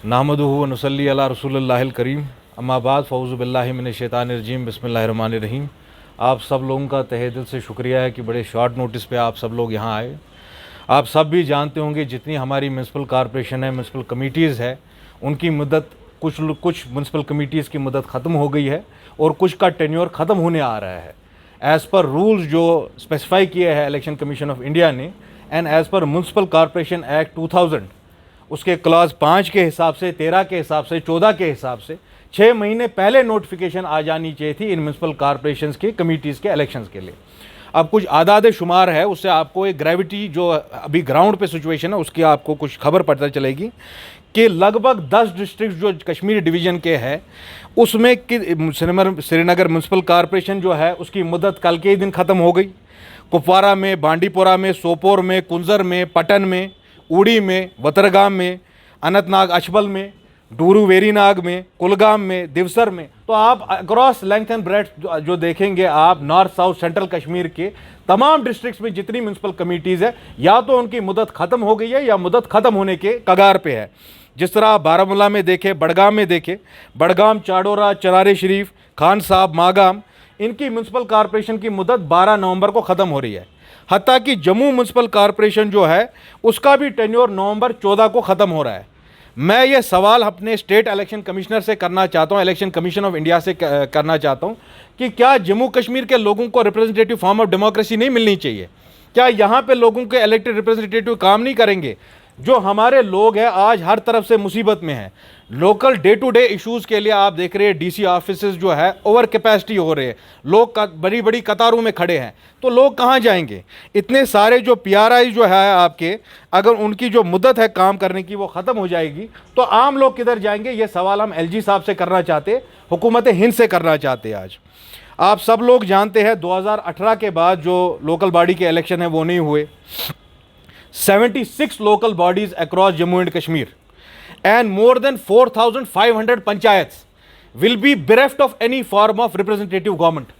नहमदुहु व नुसल्ली अला रसूलिल्लाहिल करीम अम्मा बाद फ़ौज़ु बिल्लाहि मिनश शैतानिर रजीम बिस्मिल्लाहिर्रहमानिर रहीम। आप सब लोगों का तहे दिल से शुक्रिया है कि बड़े शॉर्ट नोटिस पे आप सब लोग यहाँ आए। आप सब भी जानते होंगे जितनी हमारी म्यूनसिपल कॉरपोरेशन है, म्यूनसिपल कमिटीज़ है, उनकी मुद्दत कुछ म्यूनसिपल कमिटीज़ की मुद्दत ख़त्म हो गई है और कुछ का टेन्योर ख़त्म होने आ रहा है। एज़ पर रूल्स जो स्पेसिफाई किए हैं इलेक्शन कमीशन ऑफ इंडिया ने and as per municipal corporation act 2000 उसके क्लॉज 5 के हिसाब से, 13 के हिसाब से, 14 के हिसाब से 6 महीने पहले नोटिफिकेशन आ जानी चाहिए थी इन म्यूनसिपल कॉरपोरेशन की कमीटीज़ के इलेक्शंस के लिए। अब कुछ आदाद शुमार है, उससे आपको एक ग्रेविटी जो अभी ग्राउंड पे सिचुएशन है उसकी आपको कुछ खबर पता चलेगी कि लगभग 10 डिस्ट्रिक्ट जो कश्मीर डिवीज़न के हैं उसमें श्रीनगर म्यूनसिपल कॉरपोरेशन जो है उसकी मुद्दत कल के ही दिन ख़त्म हो गई। कुपवारा में, बांडीपोरा में, सोपोर में, कुंजर में, पटन में, उड़ी में, वतरगाम में, अनंतनाग अछबल में, डूरू वेरीनाग में, कुलगाम में, दिवसर में, तो आप अक्रॉस लेंथ एंड ब्रेड्थ जो देखेंगे आप नॉर्थ साउथ सेंट्रल कश्मीर के तमाम डिस्ट्रिक्ट्स में जितनी म्यूनसिपल कमिटीज़ है या तो उनकी मुद्दत ख़त्म हो गई है या मुद्दत ख़त्म होने के कगार पे है। जिस तरह आप बारामूला में देखें, बड़गाम में देखें, बड़गाम, चाडोरा, चरारे शरीफ, खान साहब, मागाम, इनकी म्यूनसिपल कॉरपोरेशन की मुद्दत 12 नवंबर को ख़त्म हो रही है। हत्ता कि जम्मू म्यूनसिपल कॉरपोरेशन जो है उसका भी टेन्योर नवंबर 14 को ख़त्म हो रहा है। मैं ये सवाल अपने स्टेट इलेक्शन कमिश्नर से करना चाहता हूँ, इलेक्शन कमीशन ऑफ इंडिया से करना चाहता हूँ कि क्या जम्मू कश्मीर के लोगों को रिप्रेजेंटेटिव फॉर्म ऑफ डेमोक्रेसी नहीं मिलनी चाहिए? क्या यहाँ पे लोगों के इलेक्टेड रिप्रेजेंटेटिव काम नहीं करेंगे? जो हमारे लोग हैं आज हर तरफ से मुसीबत में हैं। Local day to day issues के लिए आप देख रहे हैं डीसी ऑफिसेज जो है ओवर कैपेसिटी हो रहे हैं, लोग बड़ी बड़ी कतारों में खड़े हैं, तो लोग कहाँ जाएंगे? इतने सारे जो पीआरआई जो है आपके, अगर उनकी जो मुद्दत है काम करने की वो ख़त्म हो जाएगी तो आम लोग किधर जाएंगे? ये सवाल हम एलजी साहब से करना चाहते, हुकूमत हिंद से करना चाहते। आज आप सब लोग जानते हैं 2018 के बाद जो लोकल बॉडी के इलेक्शन है वो नहीं हुए। 76 local bodies across Jammu and Kashmir and more than 4,500 panchayats will be bereft of any form of representative government।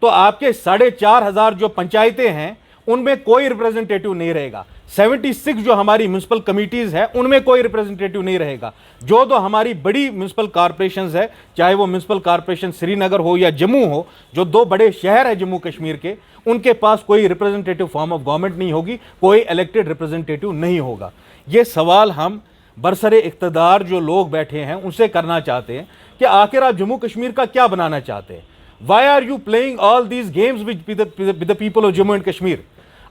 तो आपके 4,500 जो पंचायतें हैं उनमें कोई रिप्रेजेंटेटिव नहीं रहेगा। 76 जो हमारी म्यूनसिपल कमिटीज़ है उनमें कोई रिप्रेजेंटेटिव नहीं रहेगा। जो तो हमारी बड़ी म्यूनसिपल कॉरपोरेशंस है, चाहे वो म्यूनसिपल कॉरपोरेशन श्रीनगर हो या जम्मू हो, जो 2 बड़े शहर है जम्मू कश्मीर के, उनके पास कोई रिप्रेजेंटेटिव फॉर्म ऑफ गवर्नमेंट नहीं होगी, कोई इलेक्टेड रिप्रेजेंटेटिव नहीं होगा। ये सवाल हम बरसरे इक़्तिदार जो लोग बैठे हैं उनसे करना चाहते हैं कि आखिर आप जम्मू कश्मीर का क्या बनाना चाहते हैं? Why are you playing all these games with the people of Jammu and Kashmir?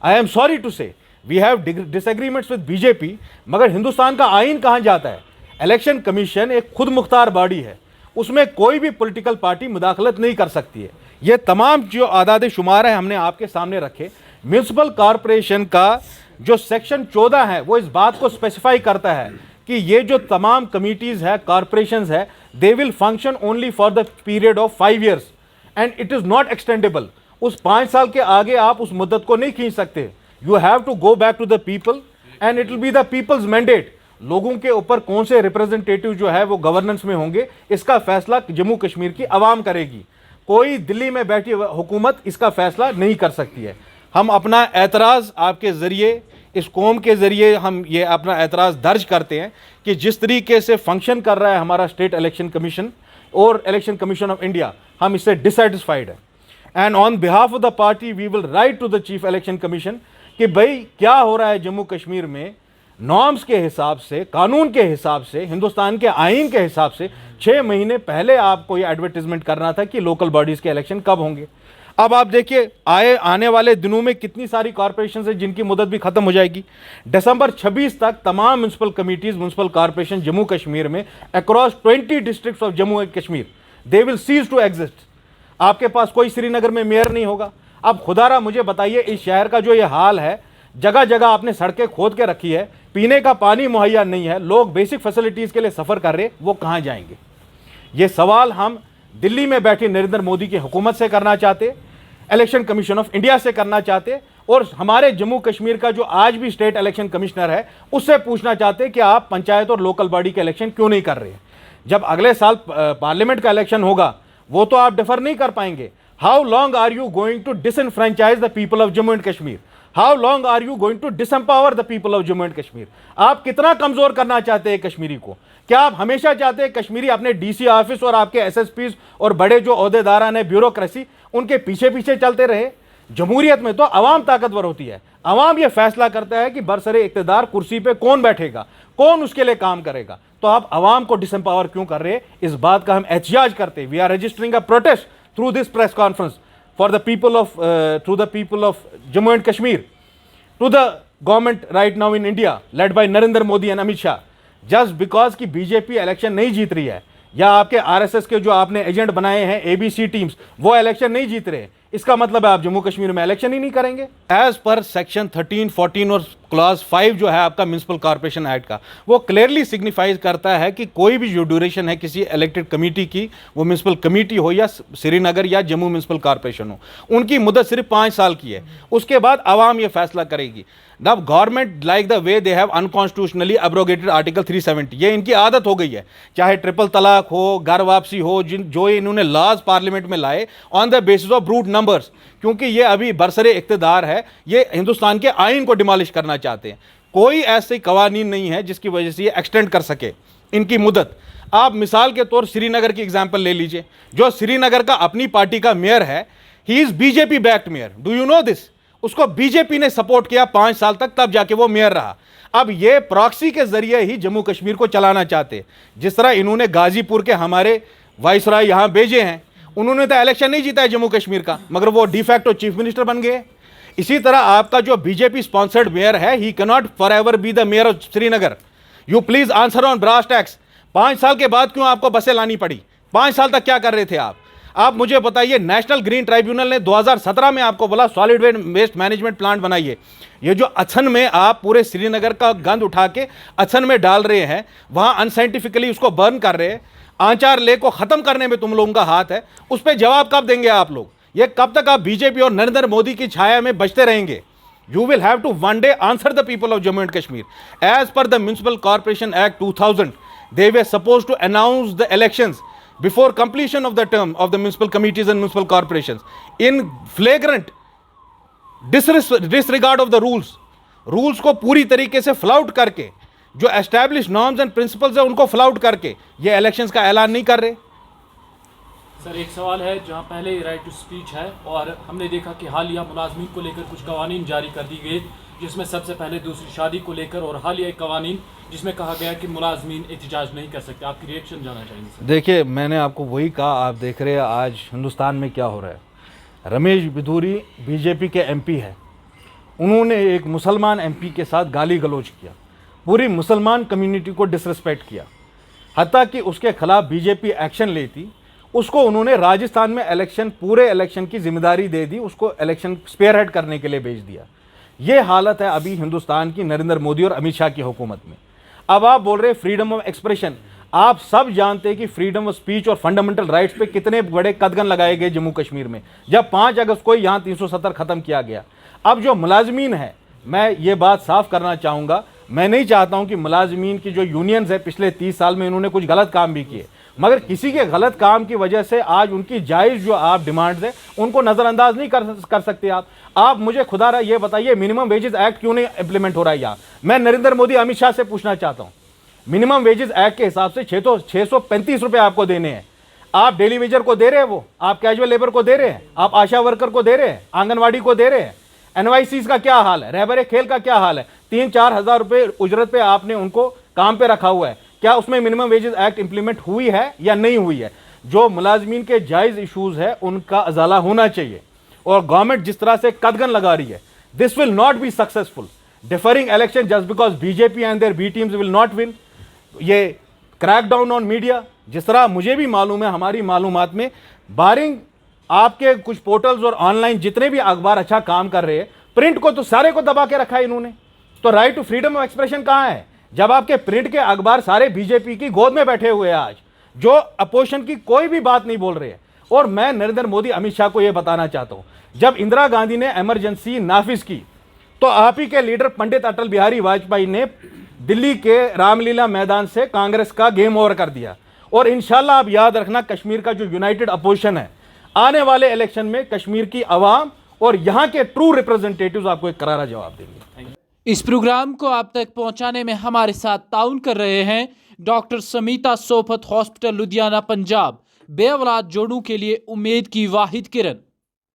I am sorry to say, we have disagreements with BJP, मगर हिंदुस्तान का आइन कहाँ जाता है? इलेक्शन कमीशन एक खुद मुख्तार बॉडी है, उसमें कोई भी पॉलिटिकल पार्टी मुदाखलत नहीं कर सकती है। ये तमाम जो आदाद शुमार है हमने आपके सामने रखे। म्यूनसिपल कॉरपोरेशन का जो सेक्शन 14 है वो इस बात को स्पेसिफाई करता है कि ये जो तमाम कमिटीज़ है, कॉरपोरेशंस है, they will function only for the period of 5 years and it is not extendable. उस 5 साल के आगे आप उस मुद्दत को नहीं खींच सकते। You have to go back to the people and it will be the people's mandate. लोगों के ऊपर कौन से रिप्रेजेंटेटिव जो है वो गवर्नेंस में होंगे, इसका फैसला जम्मू कश्मीर की आवाम करेगी। कोई दिल्ली में बैठी हुकूमत इसका फैसला नहीं कर सकती है। हम अपना एतराज़ आपके ज़रिए, इस कौम के ज़रिए हम ये अपना एतराज़ दर्ज करते हैं कि जिस तरीके से फंक्शन कर रहा है हमारा स्टेट इलेक्शन कमीशन और इलेक्शन कमीशन ऑफ इंडिया, हम इससे डिससेटिस्फाइड है। And on behalf of the party we will write to the chief election commission कि भाई क्या हो रहा है जम्मू कश्मीर में, नॉर्म्स के हिसाब से, कानून के हिसाब से, हिंदुस्तान के आइन के हिसाब से 6 महीने पहले आपको ये एडवर्टीजमेंट करना था कि लोकल बॉडीज़ के इलेक्शन कब होंगे। अब आप देखिए आने वाले दिनों में कितनी सारी कॉरपोरेशन है जिनकी मुद्दत भी खत्म हो जाएगी। दिसंबर 26 तक तमाम municipal committees, municipal corporation Jammu Kashmir में across 20 districts of Jammu and Kashmir, they will cease to exist. आपके पास कोई श्रीनगर में मेयर नहीं होगा। अब खुदारा मुझे बताइए, इस शहर का जो ये हाल है, जगह जगह आपने सड़कें खोद के रखी है, पीने का पानी मुहैया नहीं है, लोग बेसिक फैसिलिटीज़ के लिए सफ़र कर रहे, वो कहाँ जाएंगे? ये सवाल हम दिल्ली में बैठे नरेंद्र मोदी की हुकूमत से करना चाहते, इलेक्शन कमीशन ऑफ इंडिया से करना चाहते और हमारे जम्मू कश्मीर का जो आज भी स्टेट इलेक्शन कमिश्नर है उससे पूछना चाहते कि आप पंचायत और लोकल बॉडी के इलेक्शन क्यों नहीं कर रहे हैं? जब अगले साल पार्लियामेंट का इलेक्शन होगा वो तो आप डिफर नहीं कर पाएंगे। How long are you going to disenfranchise the people of Jammu and Kashmir? How long are you going to disempower the people of Jammu and Kashmir? आप कितना कमजोर करना चाहते हैं कश्मीरी को? क्या आप हमेशा चाहते हैं कश्मीरी अपने डीसी ऑफिस और आपके एसएसपीज और बड़े जो ओहदेदारान है ब्यूरोक्रेसी उनके पीछे पीछे चलते रहे? जमहूरियत में तो अवाम ताकतवर होती है, अवाम यह फैसला करता है कि बरसरे इख्तिदार कुर्सी पे कौन बैठेगा, कौन उसके लिए काम करेगा। तो आप अवाम को डिसएम्पावर क्यों कर रहे हैं? इस बात का हम एहतिजाज करते हैं। We are registering a protest through this press conference for the people of Jammu and Kashmir to the government right now in India led by Narendra Modi and Amit Shah, just because की बीजेपी इलेक्शन नहीं जीत रही है या आपके आरएसएस के जो आपने एजेंट बनाए हैं एबीसी टीम्स वो इलेक्शन नहीं जीत रहे, इसका मतलब है आप जम्मू कश्मीर में इलेक्शन ही नहीं करेंगे। एज पर सेक्शन 13, 14 और क्लॉज 5 जो है आपका म्युनिसिपल कॉर्पोरेशन एक्ट का, वो क्लियरली सिग्निफाइज करता है कि कोई भी जो ड्यूरेशन है किसी इलेक्टेड कमेटी की, वो म्युनिसिपल कमेटी हो या श्रीनगर या जम्मू म्युनिसिपल कॉर्पोरेशन हो, उनकी मुद्दत सिर्फ 5 साल की है। उसके बाद आवाम ये फैसला करेगी। Now government like the way they have unconstitutionally अब्रोगेटेड article 370, ये इनकी आदत हो गई है, चाहे ट्रिपल तलाक हो, घर वापसी हो, जो इन्होंने लॉज पार्लियामेंट में लाए on the basis of brute numbers, क्योंकि ये अभी बरसरे इख्तिदार है, ये हिंदुस्तान के आइन को डिमॉलिश करना चाहते हैं। कोई ऐसे कवानीन नहीं है जिसकी वजह से ये एक्सटेंड कर सके इनकी मुद्दत। आप मिसाल के तौर श्रीनगर की एग्जाम्पल ले लीजिए, जो श्रीनगर का अपनी पार्टी का मेयर है, he is BJP backed mayor, do you know this? उसको बीजेपी ने सपोर्ट किया 5 साल तक, तब जाके वो मेयर रहा। अब ये प्रॉक्सी के जरिए ही जम्मू कश्मीर को चलाना चाहते, जिस तरह इन्होंने गाजीपुर के हमारे वाइसराय यहां भेजे हैं, उन्होंने तो इलेक्शन नहीं जीता है जम्मू कश्मीर का, मगर वो डिफैक्टो चीफ मिनिस्टर बन गए। इसी तरह आपका जो बीजेपी स्पॉन्सर्ड मेयर है, he can not for ever be the mayor of Srinagar. You please answer on brass tacks. 5 साल के बाद क्यों आपको बसें लानी पड़ी? 5 साल तक क्या कर रहे थे आप मुझे बताइए। नेशनल ग्रीन ट्राइब्यूनल ने 2017 में आपको बोला सॉलिड वेस्ट मैनेजमेंट प्लांट बनाइए। ये जो अछन में आप पूरे श्रीनगर का गंद उठा के अछन में डाल रहे हैं, वहां अनसाइंटिफिकली उसको बर्न कर रहे हैं, आंचार लेक को खत्म करने में तुम लोगों का हाथ है, उस पर जवाब कब देंगे आप लोग? ये कब तक आप बीजेपी और नरेंद्र मोदी की छाया में बचते रहेंगे? You will have to one day answer the people of Jammu and Kashmir. As per the Municipal Corporation Act 2000, they were supposed to announce the elections before completion of the term of the municipal committees and municipal corporations. In flagrant disregard of the rules, rules को पूरी तरीके से flout करके, जो establish norms and principles है उनको flout करके ये इलेक्शंस का ऐलान नहीं कर रहे। सर एक सवाल है, जहां पहले राइट टू स्पीच है और हमने देखा कि हालिया मुलाजमीन को लेकर कुछ कवानीन जारी कर दी गई, जिसमें सबसे पहले दूसरी शादी को लेकर और हालिया एक कवानीन जिसमें कहा गया कि मुलाजमीन एहतजाज नहीं कर सकते। आपकी रिएक्शन जानना चाहेंगे सर। देखिए, मैंने आपको वही कहा, आप देख रहे हैं आज हिंदुस्तान में क्या हो रहा है। रमेश बिधूरी बीजेपी के एमपी है, उन्होंने एक मुसलमान एमपी के साथ गाली गलौज किया, पूरी मुसलमान कम्युनिटी को डिसरिस्पेक्ट किया, हत्ता कि उसके खिलाफ बीजेपी एक्शन लेती, उसको उन्होंने राजस्थान में इलेक्शन, पूरे इलेक्शन की जिम्मेदारी दे दी, उसको इलेक्शन स्पेयरहेड करने के लिए भेज दिया। ये हालत है अभी हिंदुस्तान की नरेंद्र मोदी और अमित शाह की हुकूमत में। अब आप बोल रहे फ्रीडम ऑफ एक्सप्रेशन, आप सब जानते हैं कि फ्रीडम ऑफ स्पीच और फंडामेंटल राइट्स पे कितने बड़े कदगन लगाए गए जम्मू कश्मीर में, जब 5 अगस्त को यहाँ 370 खत्म किया गया। अब जो मुलाजमीन है, मैं ये बात साफ करना चाहूँगा, मैं नहीं चाहता हूँ कि मुलाजमीन की जो यूनियंस है पिछले 30 साल में इन्होंने कुछ गलत काम भी किए, मगर किसी के गलत काम की वजह से आज उनकी जायज़ जो आप डिमांड्स है उनको नज़रअंदाज नहीं कर सकते आप मुझे खुदा रहा ये बताइए, मिनिमम वेजेस एक्ट क्यों नहीं इंप्लीमेंट हो रहा है यहाँ? मैं नरेंद्र मोदी अमित शाह से पूछना चाहता हूँ, मिनिमम वेजेस एक्ट के हिसाब से 635 रुपये आपको देने हैं, आप डेली वेजर को दे रहे हैं, वो आप कैजुअल लेबर को दे रहे हैं, आप आशा वर्कर को दे रहे हैं, आंगनवाड़ी को दे रहे हैं, एनवाईसीज का क्या हाल है, रहबर खेल का क्या हाल है? 3-4 हज़ार रुपये उजरत पे आपने उनको काम पे रखा हुआ है, क्या उसमें मिनिमम वेजेस एक्ट इंप्लीमेंट हुई है या नहीं हुई है? जो मुलाजमीन के जायज़ इशूज़ है उनका अजाला होना चाहिए। और गवर्नमेंट जिस तरह से कदगन लगा रही है, this will not be successful. Differing election just because BJP and their B teams will not win. ये क्रैकडाउन ऑन मीडिया, जिस तरह मुझे भी मालूम है, हमारी मालूमात में बारिंग आपके कुछ पोर्टल्स और ऑनलाइन जितने भी अखबार अच्छा काम कर रहे हैं, प्रिंट को तो सारे को दबा के रखा है इन्होंने। तो right to freedom of expression कहाँ है जब आपके प्रिंट के अखबार सारे बीजेपी की गोद में बैठे हुए हैं आज, जो अपोजिशन की कोई भी बात नहीं बोल रहे हैं? और मैं नरेंद्र मोदी अमित शाह को यह बताना चाहता हूं, जब इंदिरा गांधी ने इमरजेंसी नाफिज की तो आप ही के लीडर पंडित अटल बिहारी वाजपेयी ने दिल्ली के रामलीला मैदान से कांग्रेस का गेम ओवर कर दिया। और इंशाल्लाह आप याद रखना, कश्मीर का जो यूनाइटेड अपोजिशन है, आने वाले इलेक्शन में कश्मीर की आवाम और यहां के ट्रू रिप्रेजेंटेटिव्स आपको एक करारा जवाब देंगे। इस प्रोग्राम को आप तक पहुंचाने में हमारे साथ ताउन कर रहे हैं डॉक्टर समीता सोफत हॉस्पिटल लुधियाना पंजाब, बेऔलाद जोड़ों के लिए उम्मीद की वाहिद किरण।